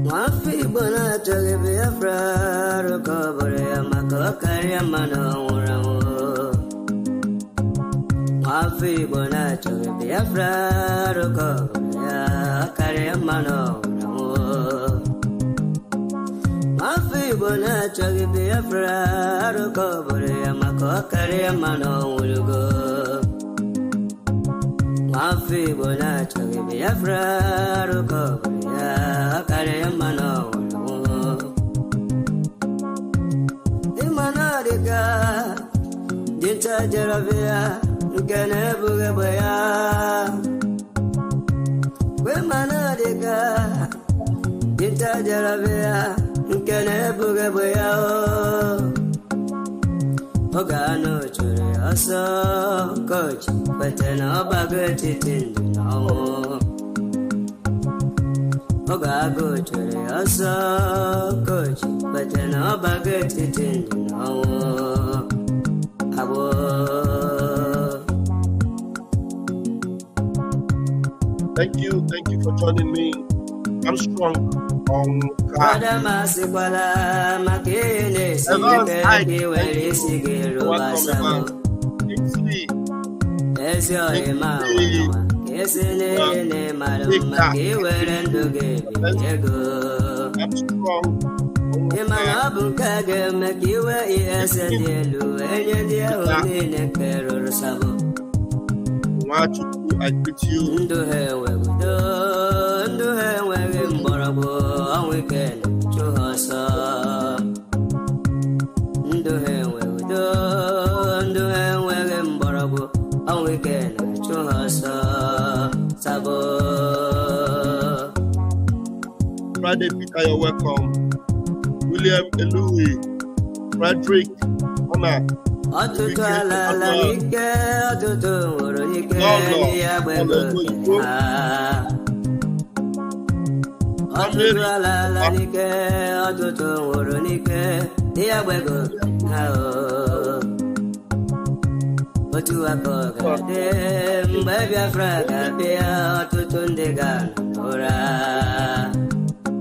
Wafi bona choge Biafra recovery makakari mano uramu. Wafi bona choge Biafra recovery kari mano uramu. Wafi bona choge Biafra recovery makakari mano uramu. Wafi bona choge Biafra recovery kare mano imanariga dinta jarabia gane buga baya we manariga dinta jarabia gane buga baya ogano chure aso coach patena bagati tindino Ogago chere asa coach, but no baget it in no. Thank you for joining me. I'm strong on I'm strong. Imanabukaga makiwa iasadielu enyedia odine keror sabo. I greet you. Nduhewe mborabo awikene chuhasa. Nduhewe mborabo awikene chuhasa sabo. Friday Peter, you're welcome. William Eloui, Frederick, Honor.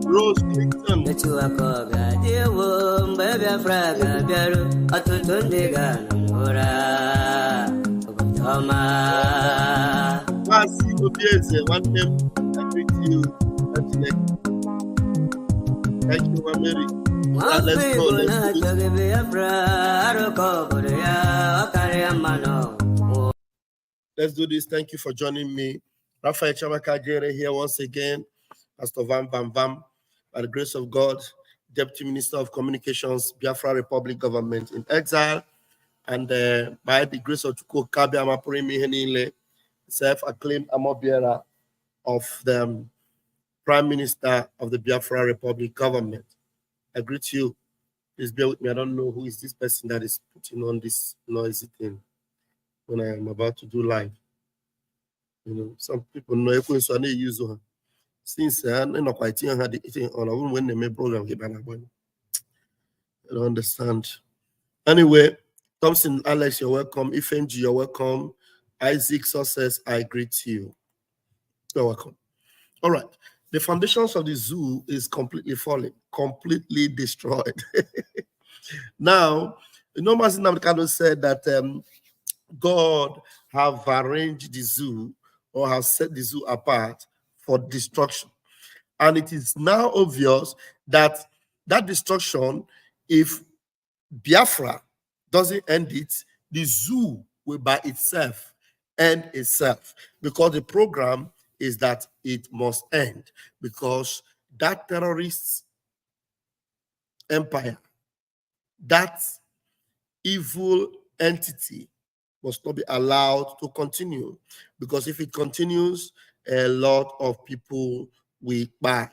Rose Clinton. One name, I greet you. Thank you, Mary. Let's go. Let's do this. Thank you for joining me. Raphael Chamakajere here once again. Pastor Vam Vam Vam. By the grace of God, Deputy Minister of Communications, Biafra Republic Government in exile, and by the grace of Chuko Kabe Amapurimi Henile, self-acclaimed Amobiera of the Prime Minister of the Biafra Republic Government. I greet you. Please bear with me. I don't know who is this person that is putting on this noisy thing when I am about to do live. You know, some people know so I need to use her. Since I don't quite had it on when they made program, I don't understand. Anyway, Thompson Alex, you're welcome. Ifenji, you're welcome. Isaac Success, I greet you. You're welcome. All right. The foundations of the zoo is completely falling, completely destroyed. Now, Master Namdekano said that God have arranged the zoo or has set the zoo apart for destruction. And it is now obvious that that destruction, if Biafra doesn't end it, the zoo will by itself end itself, because the program is that it must end, because that terrorist empire, that evil entity must not be allowed to continue, because if it continues, a lot of people will buy.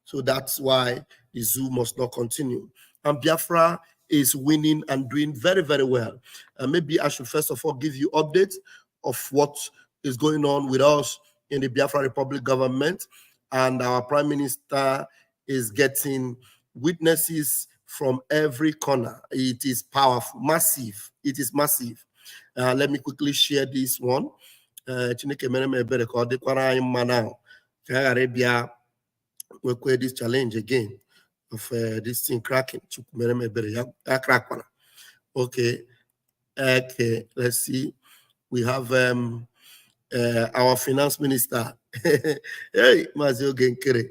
So that's why the zoo must not continue. And Biafra is winning and doing very, very well. Maybe I should first of all give you updates of what is going on with us in the Biafra Republic government. And our Prime Minister is getting witnesses from every corner. It is powerful, massive. It is massive. Let me quickly share this one. we create this challenge again of this thing cracking. Okay, okay, let's see. We have our finance minister. Hey, Mazio Genkere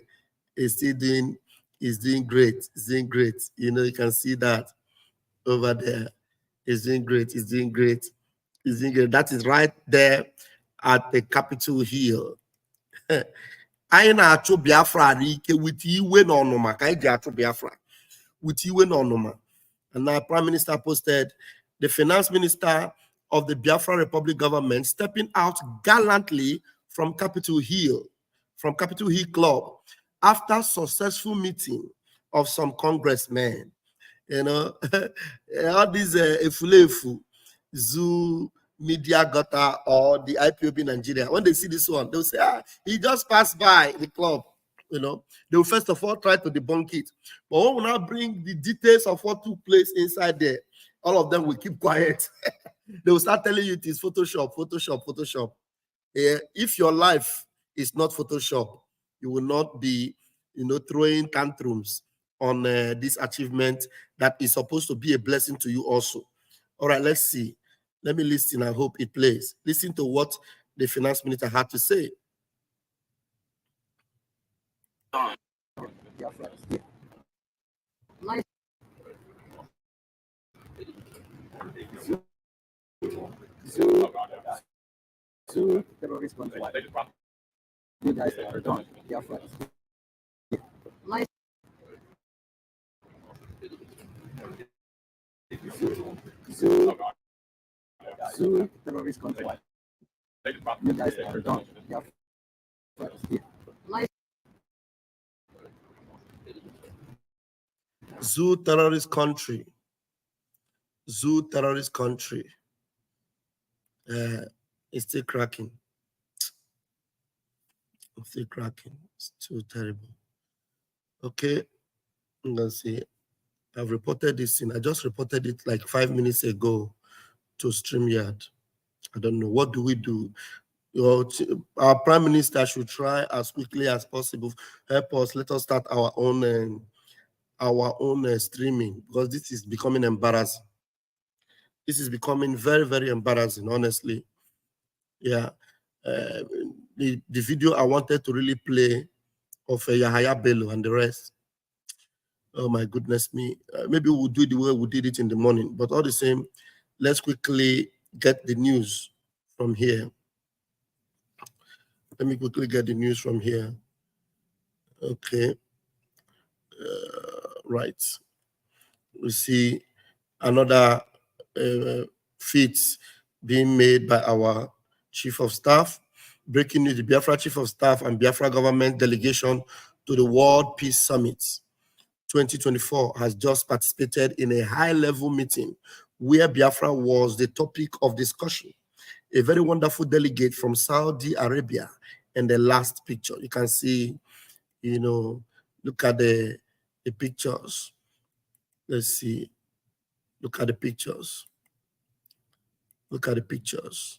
is still doing, is doing great. He's doing great. You know, you can see that over there. He's doing great. He's doing great. He's doing great. That is right there at the Capitol Hill. Anyị na-achụ Biafra n'ike with iwe na ọnụma ka anyị ji achụ Biafra with iwe na ọnụma. And our Prime Minister posted the finance minister of the Biafra Republic government stepping out gallantly from Capitol Hill Club after successful meeting of some congressmen. You know, all these Efulefu, Zoo, Media Gutter, or the IPOB Nigeria, when they see this one, they'll say, he just passed by the club. You know, they will first of all try to debunk it. But when we now bring the details of what took place inside there, all of them will keep quiet. They will start telling you it is Photoshop, Photoshop, Photoshop. If your life is not Photoshop, you will not be, you know, throwing tantrums on this achievement that is supposed to be a blessing to you also. All right, let's see. Let me listen. I hope it plays. Listen to what the finance minister had to say. To terrorist country. You guys are done. Biafra. To terrorist country. You guys are done. Zoo terrorist country. Zoo terrorist country. It's still cracking. It's still cracking. It's too terrible. Okay, let's see. I've reported this in. I just reported it like 5 minutes ago to Streamyard. I don't know. What do we do? Our Prime Minister should try as quickly as possible. Help us. Let us start our own streaming, because this is becoming embarrassing. This is becoming very, very embarrassing, honestly. Yeah. The video I wanted to really play of Yahaya Bello and the rest. Oh my goodness me. Maybe we'll do it the way we did it in the morning, but all the same, let's quickly get the news from here. Let me quickly get the news from here. Okay. Right. We see another feat being made by our Chief of Staff. Breaking news, the Biafra Chief of Staff and Biafra government delegation to the World Peace Summit 2024 has just participated in a high-level meeting where Biafra was the topic of discussion. A very wonderful delegate from Saudi Arabia. And the last picture, you can see, you know, look at the pictures. Let's see. Look at the pictures. Look at the pictures.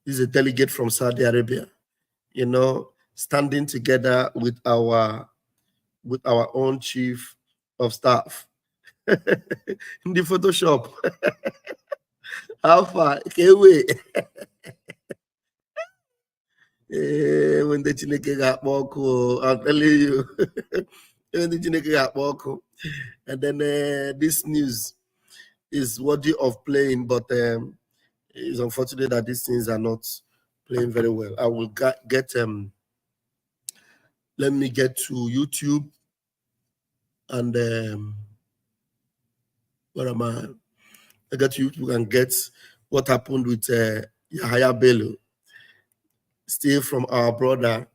This is a delegate from Saudi Arabia, you know, standing together with our own Chief of Staff. In the Photoshop. How far? Okay, wait. When the Chineke got more, I'm telling you. When the Chineke got more, and then this news is worthy of playing, but it's unfortunate that these things are not playing very well. I will get let me get to YouTube and where am I? I get to YouTube and get what happened with Yahaya Bello. Still from our brother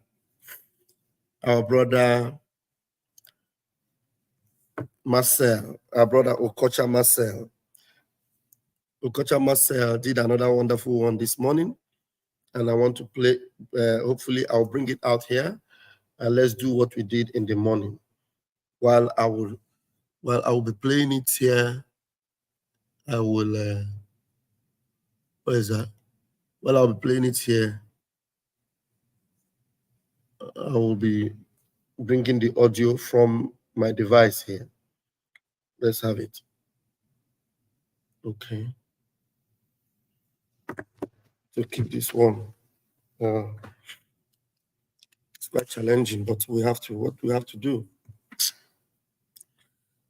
Marcel, our brother Okocha Marcel. Okocha Marcel did another wonderful one this morning, and I want to play. Hopefully, I'll bring it out here, and let's do what we did in the morning. While I will be playing it here, I will. Where is that? While I'll be playing it here, I will be bringing the audio from my device here. Let's have it. Okay. To keep this one. It's quite challenging, but we have to. What we have to do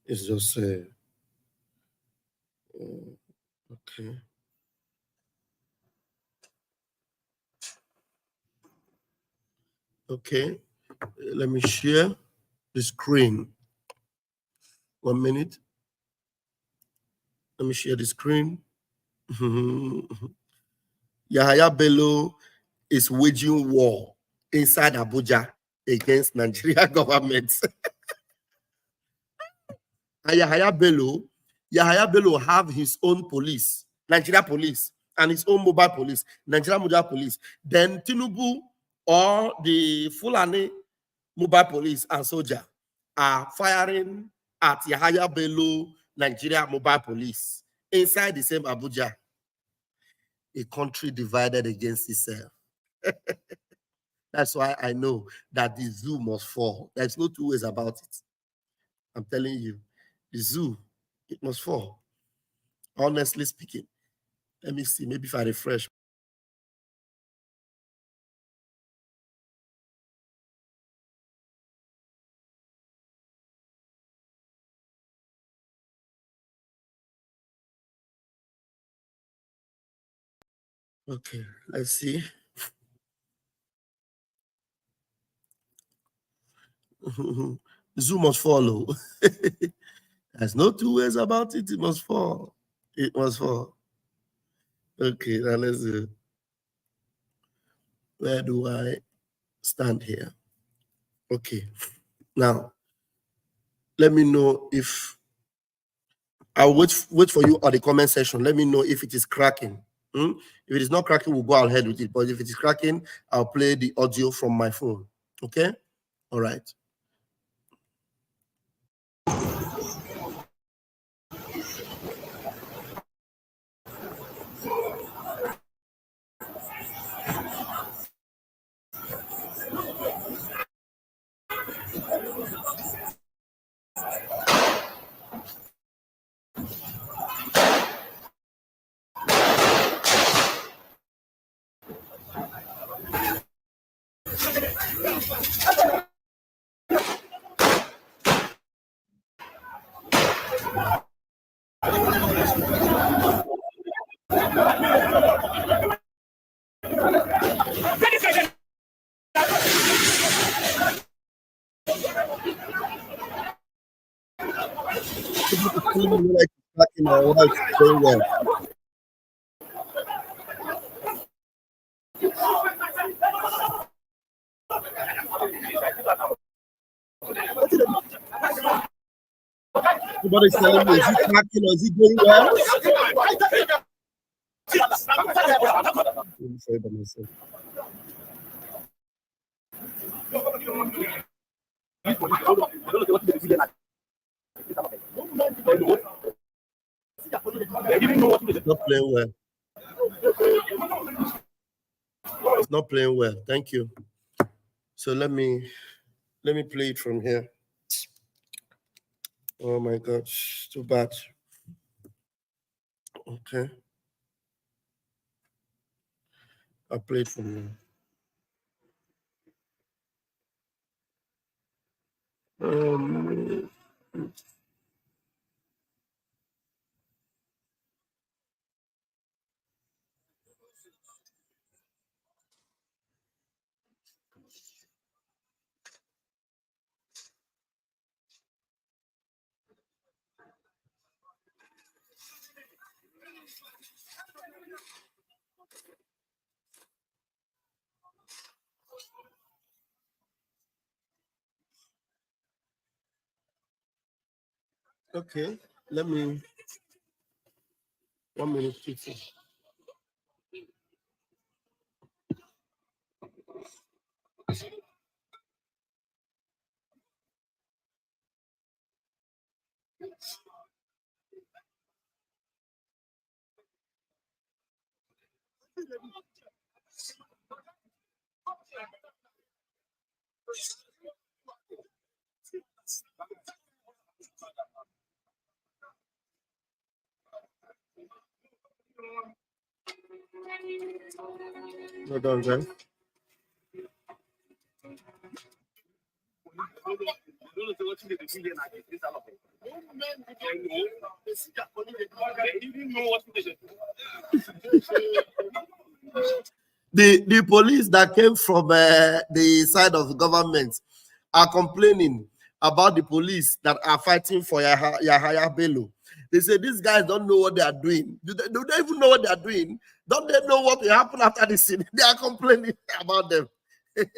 is just okay. Okay. Let me share the screen. 1 minute. Let me share the screen. Yahaya Bello is waging war inside Abuja against Nigeria government. And Yahaya Bello have his own police, Nigeria police, and his own mobile police, Nigeria mobile police. Then Tinubu or the Fulani mobile police and soldier are firing at Yahaya Bello, Nigeria mobile police inside the same Abuja. A country divided against itself. That's why I know that the zoo must fall. There's no two ways about it. I'm telling you, the zoo, it must fall. Honestly speaking. Let me see, maybe if I refresh. Okay, let's see. The zoo must follow. There's no two ways about it. It must fall. It must fall. Okay, now let's see. Where do I stand here? Okay. Now, let me know if I'll wait for you on the comment section. Let me know if it is cracking. If it is not cracking, we'll go ahead with it. But if it is cracking, I'll play the audio from my phone. Okay? All right. Like cracking or whether it's going well. Somebody's telling me, is it cracking or is it going well? Let me say by myself. It's not playing well. It's not playing well. Thank you. So let me play it from here. Oh my gosh, too bad. Okay. I'll play it from here. Okay, let me 1 minute, please. Well done, guys. The police that came from the side of the government are complaining about the police that are fighting for Yahaya Bello. They say these guys don't know what they are doing. Do they even know what they are doing? Don't they know what will happen after this scene? They are complaining about them. Good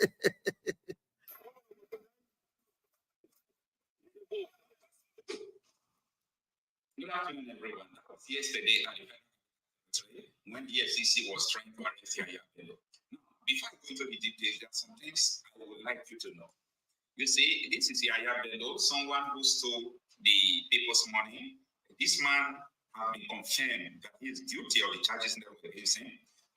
afternoon, everyone. Yesterday, when the FCC was trying to arrest Yahaya Bello. Before I go into the details, there are some things I would like you to know. You see, this is Yahaya Bello, someone who stole the people's money. This man has been confirmed that he is guilty of the charges that were against him.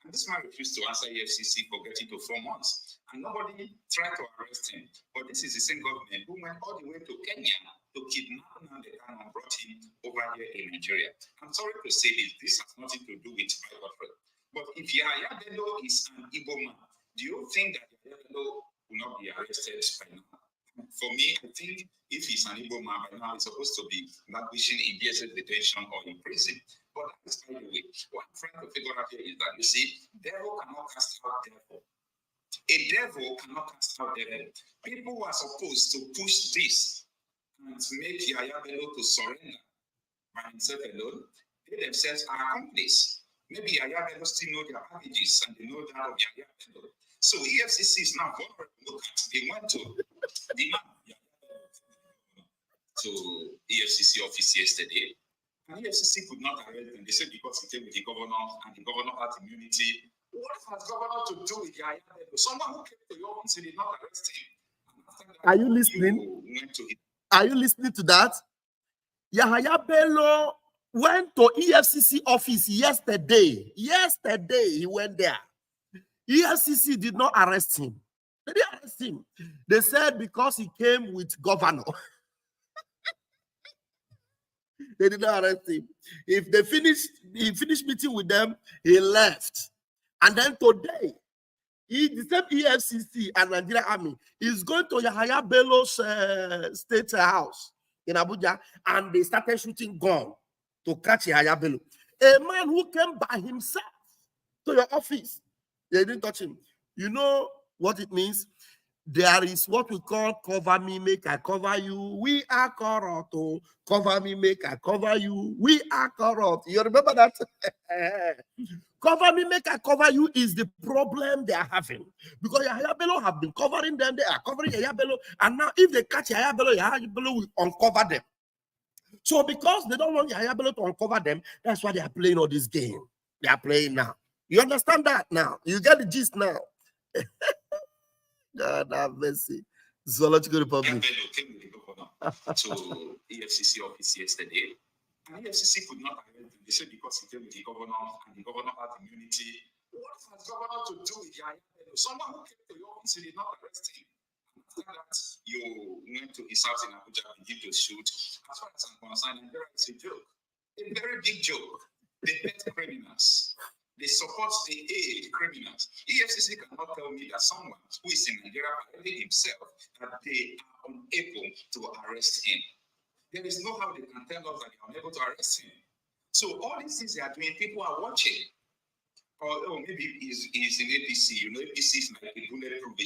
And this man refused to answer EFCC for getting to 4 months. And nobody tried to arrest him. But this is the same government who went all the way to Kenya to kidnap him and brought him over here in Nigeria. I'm sorry to say this has nothing to do with private friend. But if Yahaya Bello is an Igbo man, do you think that Yahaya Bello will not be arrested by now? For me, I think if he's an Igbo man by now, he's supposed to be languishing in DSS detention or in prison. But that is by the way. What I'm trying to figure out here is that, you see, devil cannot cast out devil. A devil cannot cast out devil. People who are supposed to push this and make Yahaya Bello to surrender by himself alone, they themselves are accomplices. Maybe Yahaya Bello still know their packages and they know that of Yahaya Bello. So EFCC is now vulnerable. Look at, they went to the man to EFCC office yesterday, and EFCC could not arrest him. They said because he came with the governor and the governor had immunity. What has governor to do with Yahaya Bello? Someone who came to your office and did not arrest him. Are you listening? Are you listening to that? Yahaya Bello went to EFCC office yesterday. Yesterday, he went there. EFCC did not arrest him. They didn't arrest him. They said because he came with governor. They did not arrest him. If they finished meeting with them, he left. And then today, the same EFCC and Nigeria Army is going to Yahaya Bello's state house in Abuja, and they started shooting gun to catch Yahaya Bello. A man who came by himself to your office. They didn't touch him. You know what it means? There is what we call cover me, make I cover you. We are corrupt. Oh, cover me, make I cover you. We are corrupt. You remember that? Cover me, make I cover you is the problem they are having. Because Yahaya Bello have been covering them. They are covering Yahaya Bello. And now if they catch Yahaya Bello will uncover them. So because they don't want Yahaya Bello to uncover them, that's why they are playing all this game. They are playing now. You understand that now? You get the gist now. God have mercy. Zoological Republic. Bello came with the governor to EFCC office yesterday. And EFCC could not arrest him. They said because he came with the governor and the governor had immunity. What has governor to do with Yahaya Bello? Someone who came to your office, you did not arrest him. After that, you went to his house in Abuja and did to shoot. As far as I'm concerned, Nigeria is a joke. A very big joke. They pet criminals. They support the aid criminals. EFCC cannot tell me that someone who is in Nigeria violated himself, that they are unable to arrest him. There is no how they can tell us that they are unable to arrest him. So all these things they are doing, people are watching. Or maybe he's in APC. You know, APC is like a bulletproof. They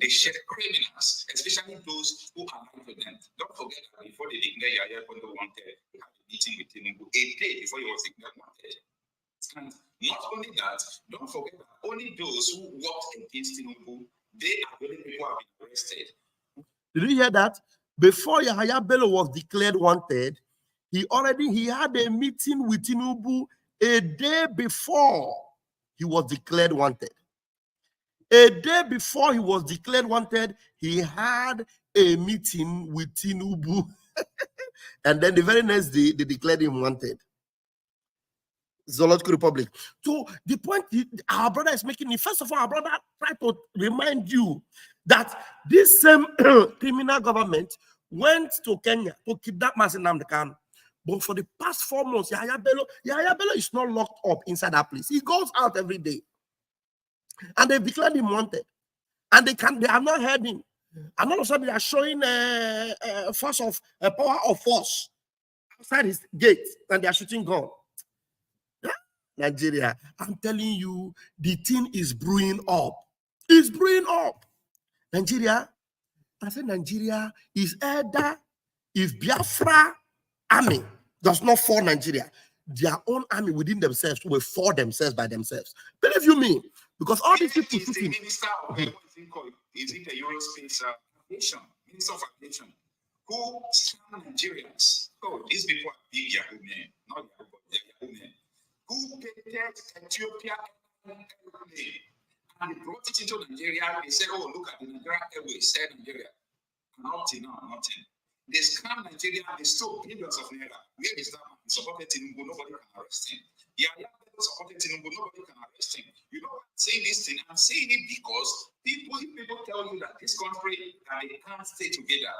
shed criminals, especially those who are aligned with them. Don't forget that before they declare Yahaya Bello wanted, they had a meeting with Tinubu a day before he was declared wanted. And not only that, don't forget that only those who worked against Tinubu, they are the only people who have been arrested. Did you hear that? Before Yahaya Bello was declared wanted, he had a meeting with Tinubu a day before he was declared wanted. A day before he was declared wanted, he had a meeting with Tinubu. And then the very next day, they declared him wanted. Zoological Republic. So the point our brother is making, first of all, our brother tried to remind you that this same criminal government went to Kenya to kidnap Mazi Nnamdi Kanu. But for the past 4 months, Yahaya Bello is not locked up inside that place. He goes out every day. And they've declared him wanted. And they have not heard him. And all of a sudden, they are showing a power of force outside his gate, and they are shooting gun. Nigeria, I'm telling you, the thing is brewing up. It's brewing up. Nigeria, I said Nigeria is either, if Biafra army does not fall Nigeria, their own army within themselves will fall themselves by themselves. Believe you me, because all these people is the minister of is it the Eurospace Aviation, Minister of Aviation, who scam Nigerians. Oh, these people are big Yahoo men, not Yahoo, but they're Yahoo men, who painted Ethiopia airplane and they brought it into Nigeria. They said, oh, look at the Nigeria Airways, Air Nigeria. Nothing. They scam Nigeria, they stole billions of naira. Where is that man? He supported Tinubu, nobody can arrest him. Yahaya Bello supported Tinubu, nobody can arrest him. You know, I'm saying this thing, I'm saying it because people tell you that this country, that they can't stay together,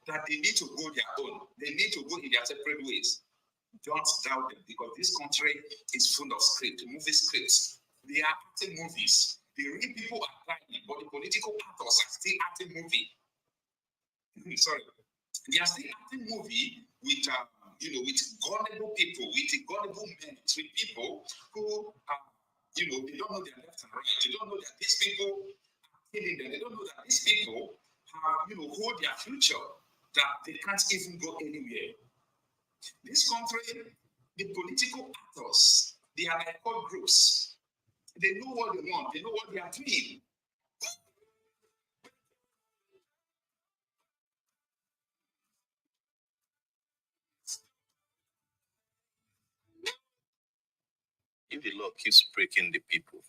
that they need to go their own, they need to go in their separate ways. Don't doubt them, because this country is full of movie scripts. They are acting movies. The real people are dying, but the political actors are still acting movie. Sorry, they are still acting movie with with gullible people, with gullible men, with people who are, they don't know their left and right. They don't know that these people are killing them. They don't know that these people have, hold their future, that they can't even go anywhere. This country, the political actors, they are like called groups. They know what they want. They know what they are doing. If the law keeps breaking the people.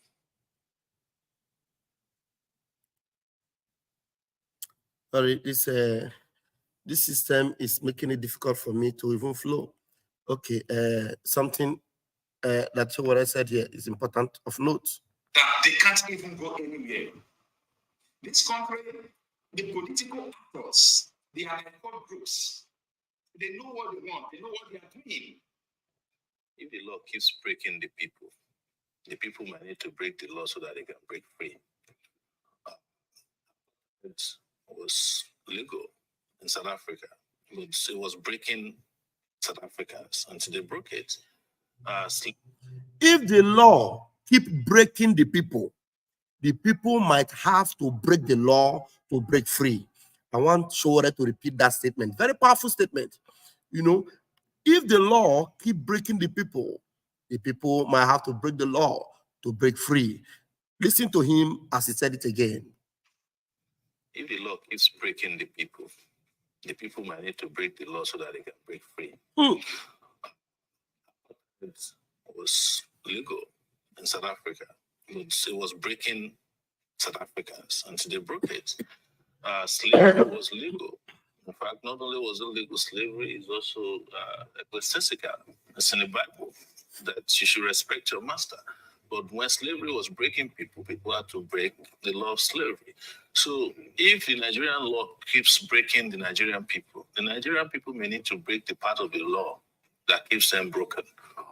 Sorry, this system is making it difficult for me to even flow. Okay, something that what I said here is important of note. That they can't even go anywhere. This country, the political actors, they are like called groups. They know what they want. They know what they are doing. If the law keeps breaking the people might need to break the law so that they can break free. It was legal in South Africa, but it was breaking South Africans until they broke it. If the law keep breaking the people might have to break the law to break free. I want Showore to repeat that statement. Very powerful statement. If the law keep breaking the people might have to break the law to break free. Listen to him as he said it again. If the law keeps breaking the people might need to break the law so that they can break free. It was legal in South Africa, but it was breaking South Africans until they broke it. Slavery was legal. In fact, not only was it legal, slavery is also ecclesiastical. It's in the Bible that you should respect your master. But when slavery was breaking people had to break the law of slavery. So if the Nigerian law keeps breaking the Nigerian people may need to break the part of the law that keeps them broken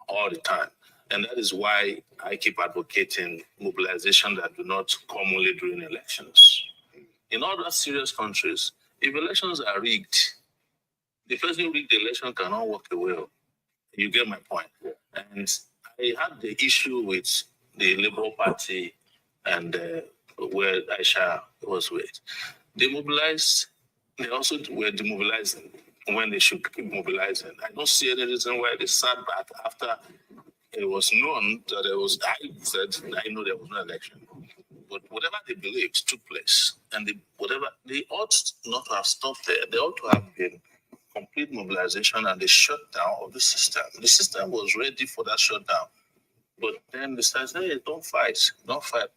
all the time. And that is why I keep advocating mobilization that do not come only during elections. In other serious countries, if elections are rigged, the person who rigged the election cannot walk away. You get my point. And I had the issue with the Labour Party and where Aisha was with. They mobilized, they also were demobilizing when they should keep mobilizing. I don't see any reason why they sat back after it was known that there was, I know there was no election. But whatever they believed took place. And they ought not to have stopped there. They ought to have been complete mobilization and the shutdown of the system. The system was ready for that shutdown. But then they said, hey, don't fight.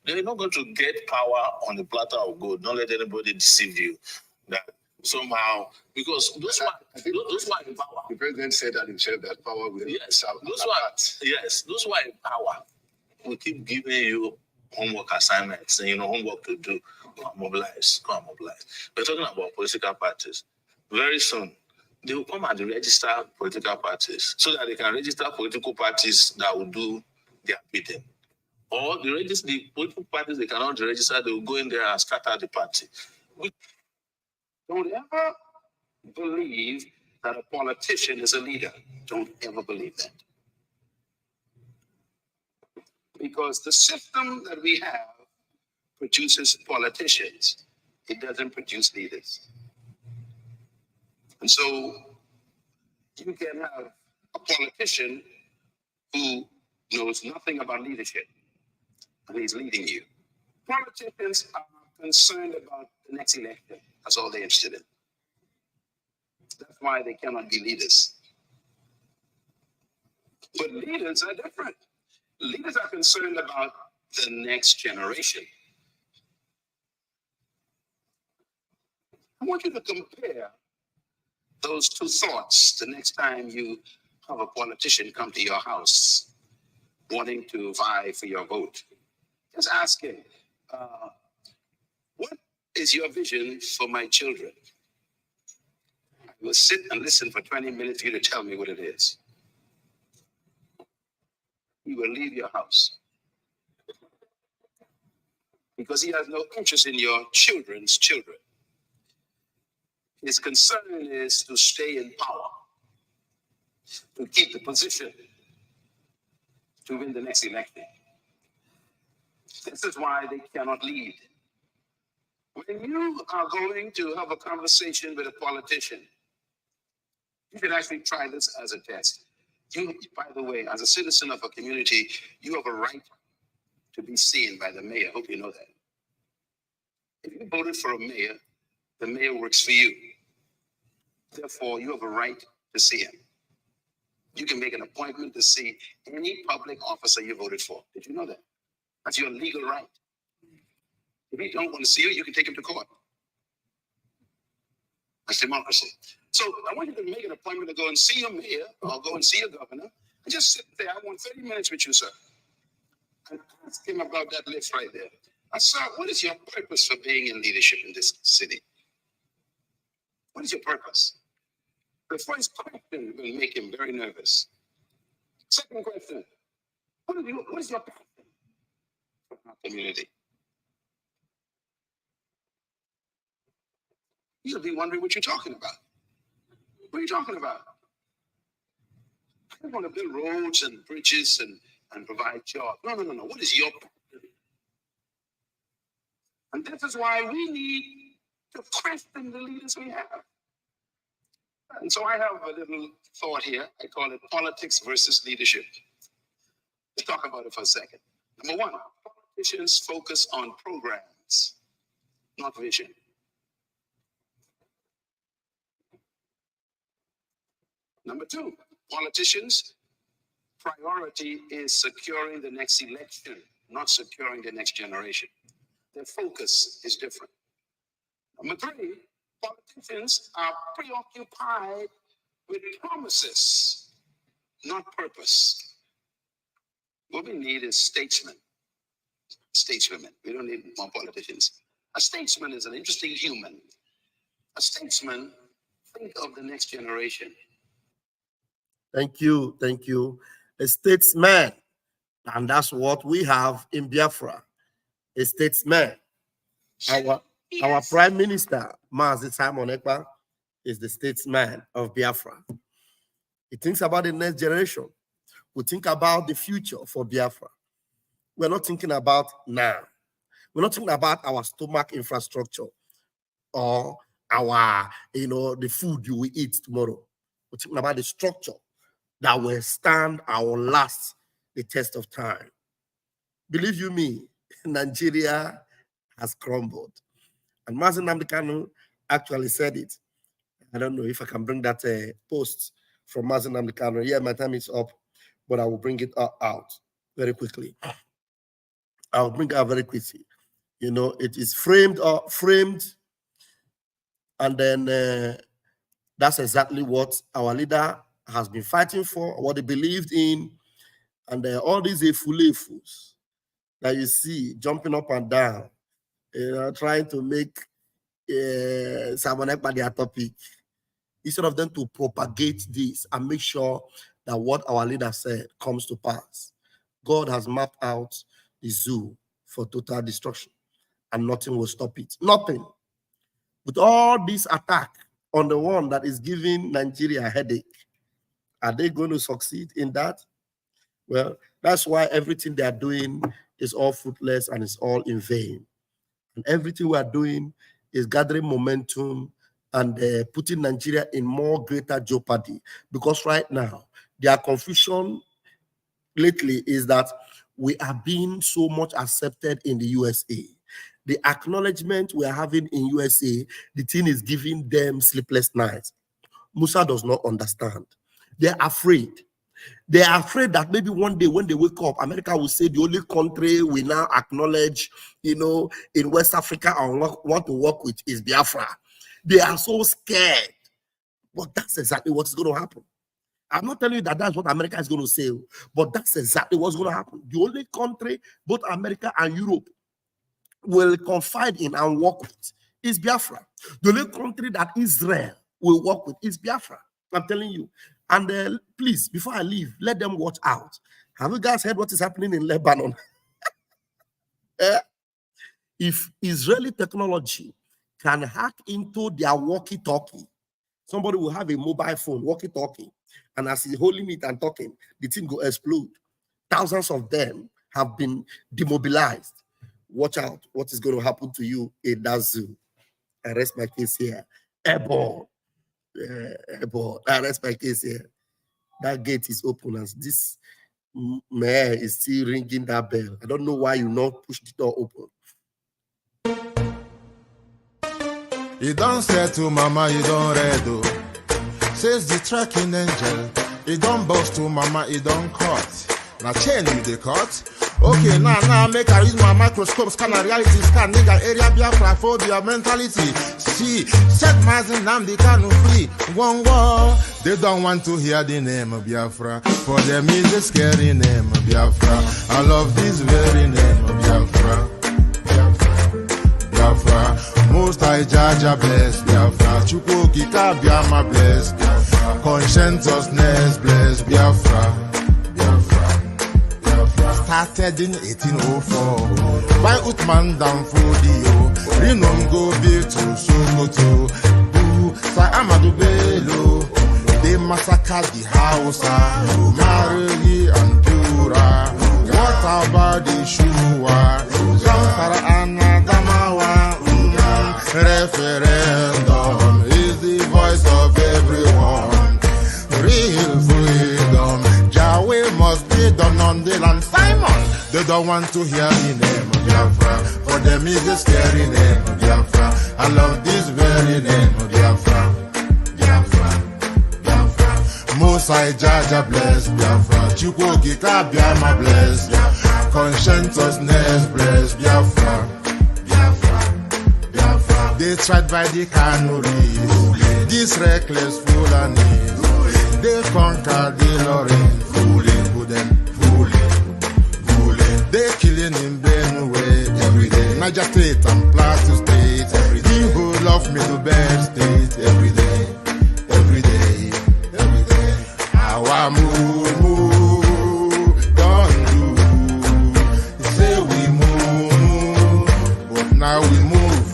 They're not going to get power on the platter of gold. Don't let anybody deceive you. That somehow, because those were in power. The president said that himself, that power will serve. Those who are in power will keep giving you homework assignments and homework to do. Go and mobilize. We're talking about political parties. Very soon, they will come and register political parties so that they can register political parties that will do their bidding. Or the political parties they cannot register, they will go in there and scatter the party. Don't ever believe that a politician is a leader. Don't ever believe that. Because the system that we have produces politicians. It doesn't produce leaders. And so you can have a politician who knows nothing about leadership, and he's leading you. Politicians are concerned about the next election. That's all they're interested in. That's why they cannot be leaders. But leaders are different. Leaders are concerned about the next generation. I want you to compare those two thoughts the next time you have a politician come to your house wanting to vie for your vote. Just ask him, what is your vision for my children? I will sit and listen for 20 minutes for you to tell me what it is. He will leave your house because he has no interest in your children's children. His concern is to stay in power, to keep the position, to win the next election. This is why they cannot lead. When you are going to have a conversation with a politician, you should actually try this as a test. You, by the way, as a citizen of a community, you have a right to be seen by the mayor. I hope you know that. If you voted for a mayor, the mayor works for you. Therefore, you have a right to see him. You can make an appointment to see any public officer you voted for. Did you know that? That's your legal right. If he don't want to see you, you can take him to court. That's democracy. So I want you to make an appointment to go and see your mayor or go and see your governor and just sit there. I want 30 minutes with you, sir. And ask him about that list right there. Sir, what is your purpose for being in leadership in this city? What is your purpose? The first question will make him very nervous. Second question, what is your passion for our community? You'll be wondering what you're talking about. What are you talking about? I want to build roads and bridges and provide jobs. No. What is your passion? And this is why we need to question the leaders we have. And so I have a little thought here. I call it politics versus leadership. Let's talk about it for a second. Number one, politicians focus on programs, not vision. Number two, politicians' priority is securing the next election, not securing the next generation. Their focus is different. Number three, politicians are preoccupied with promises, not purpose. What we need is statesmen, stateswomen. We don't need more politicians. A statesman is an interesting human. A statesman, think of the next generation. Thank you. A statesman. And that's what we have in Biafra. A statesman. Our Prime Minister, Mazi Simon Ekpa, is the statesman of Biafra. He thinks about the next generation. We think about the future for Biafra. We're not thinking about now. We're not thinking about our stomach infrastructure or our, the food you will eat tomorrow. We're thinking about the structure that will stand the test of time. Believe you me, Nigeria has crumbled. And Mazi Nnamdi Kanu actually said it. I don't know if I can bring that post from Mazi Nnamdi Kanu. Yeah, my time is up, but I will bring it out very quickly. I'll bring it out very quickly. It is framed, and then that's exactly what our leader has been fighting for, what he believed in, and all these efulefus that you see jumping up and down, trying to make Simon Ekpa their topic. instead of them to propagate this and make sure that what our leader said comes to pass. God has mapped out the zoo for total destruction, and nothing will stop it. Nothing. With all this attack on the one that is giving Nigeria a headache, are they going to succeed in that? Well, that's why everything they are doing is all fruitless and it's all in vain. And everything we are doing is gathering momentum and putting Nigeria in more greater jeopardy. Because right now, their confusion lately is that we are being so much accepted in the USA. The acknowledgement we are having in USA, the thing is giving them sleepless nights. Musa does not understand. They're afraid. They are afraid that maybe one day when they wake up, America will say the only country we now acknowledge, in West Africa and want to work with is Biafra. They are so scared. But that's exactly what's going to happen. I'm not telling you that that's what America is going to say, but that's exactly what's going to happen. The only country, both America and Europe, will confide in and work with is Biafra. The only country that Israel will work with is Biafra. I'm telling you. And please, before I leave, let them watch out. Have you guys heard what is happening in Lebanon? If Israeli technology can hack into their walkie-talkie, somebody will have a mobile phone, walkie-talkie, and as he's holding it and talking, the thing will explode. Thousands of them have been demobilized. Watch out what is going to happen to you in that zoo. I rest my case here. Airborne. I rest my case here. That gate is open as this mayor is still ringing that bell. I don't know why you not push the door open. You don't say to mama, you don't read. Says the tracking angel. You don't boast to mama, you don't cut. Now chain you the cut. Okay, now make I use my microscope, scan a reality, scan nigga area Biafra phobia mentality. See, set my name they can't free. One war, they don't want to hear the name of Biafra. For them is a scary name of Biafra. I love this very name of Biafra. Biafra, most I judge a bless Biafra. Chukwuki Kabiama bless Biafra. Conscientiousness bless Biafra. Started in 1804 by Uthman Danfodio. Rinom go be to Sokoto. Sa Amadou Bello. They massacred the Hausa, Marili and Pura. What about the Shua? Zamfara and Adamawa. Referendum is the voice of everyone. Real freedom. Yahweh must be done on the land. Simon, they don't want to hear the name of Biafra. For them is a scary name of Biafra. I love this very name of Biafra. Biafra, Biafra. Mosai Jaja bless Biafra. Chukwuki Kabiama bless Biafra. Conscientiousness bless Biafra. Biafra, Biafra. They tried by the canories. This reckless Fulani. They conquer the Lorraine, fooling, they killing in Benue every day. Niger State and Plateau State every day. The whole of Middle Belt State every day. Our move, don't do. Say we move, but now we move.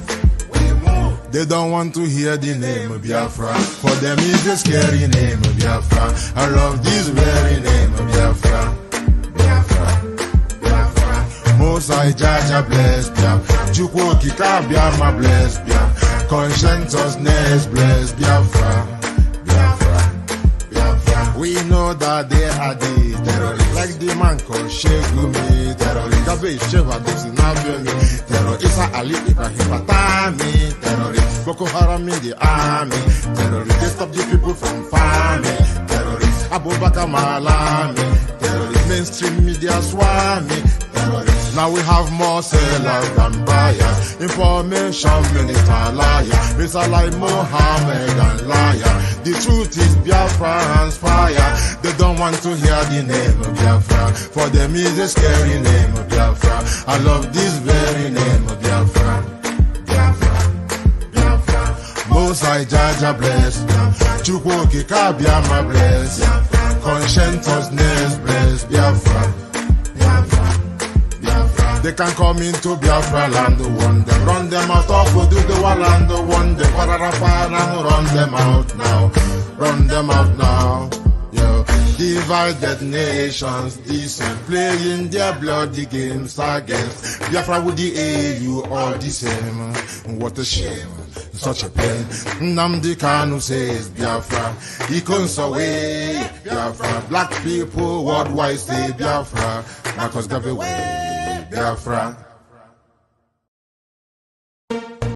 They don't want to hear the name of Biafra. For them is the scary name of Biafra. I love this very name of Biafra. Biafra, Biafra. Mosai Jaja bless Biafra. Chukwuki Kabiama bless Biafra. Conscientiousness bless Biafra. Biafra, Biafra. We know that they are the terrorists. Like the man called Shegumi, terrorist. Gabe Sheva Dixie terrorist. Isa Ali Ibrahim Patami, terrorist. Boko Haram in the army, terrorists. They stop the people from farming, terrorists. Abubakar Malami, terrorists. Mainstream media swami, terrorists. Now we have more sellers than buyers. Information minister liar. Mr. like Mohammed and liar. The truth is Biafra's fire. They don't want to hear the name of Biafra. For them is a scary name of Biafra. I love this very name of Biafra. Biafra, Biafra. Most I Jaja bless. Chukwuoke Kabiama bless. Conscientiousness bless. Biafra. They can come into Biafra land, one them run them out of do the land, one them run them out now, Yo, divided nations, decent, playing their bloody games against Biafra with the AU, all the same. What a shame, such a pain. Nnamdi Kanu says Biafra, he comes away, Biafra. Black people worldwide say Biafra, Marcus Garvey way. Biafra.